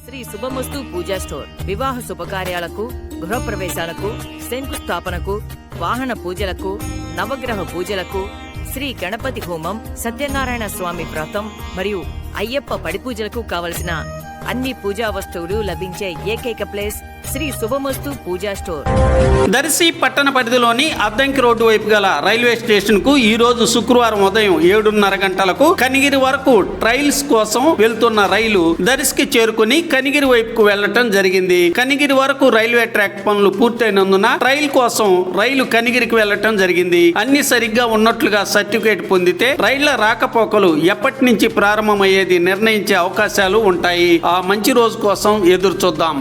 శ్రీ శుభమస్తు పూజా store వివాహ శుభకార్యాలకు, గృహప్రవేశాలకు, శంకుస్థాపనకు, వాహన పూజలకు, నవగ్రహ పూజలకు, శ్రీ గణపతి హోమం, సత్యనారాయణ స్వామి వ్రతం మరియు అయ్యప్ప పడి పూజలకు కావలసిన అన్ని పూజా వస్తువులు లభించే ఏకైక ప్లేస్ శ్రీ శుభమస్తు పూజా స్టోర్. దర్శి పట్టణ పరిధిలోని అద్దంకి రోడ్డు వైపు గల రైల్వే స్టేషన్ కు ఈ రోజు శుక్రవారం ఉదయం 7:30 గంటలకు కనిగిరి వరకు ట్రయల్స్ కోసం వెళ్తున్న రైలు దర్శికి చేరుకుని కనిగిరి వైపుకు వెళ్లటం జరిగింది. కనిగిరి వరకు రైల్వే ట్రాక్ పనులు పూర్తయినందున ట్రయల్ కోసం రైలు కనిగిరికి వెళ్లటం జరిగింది. అన్ని సరిగ్గా ఉన్నట్లుగా సర్టిఫికేట్ పొందితే రైళ్ల రాకపోకలు ఎప్పటి నుంచి ప్రారంభమయ్యేది నిర్ణయించే అవకాశాలు ఉంటాయి. ఆ మంచి రోజు కోసం ఎదురు చూద్దాం.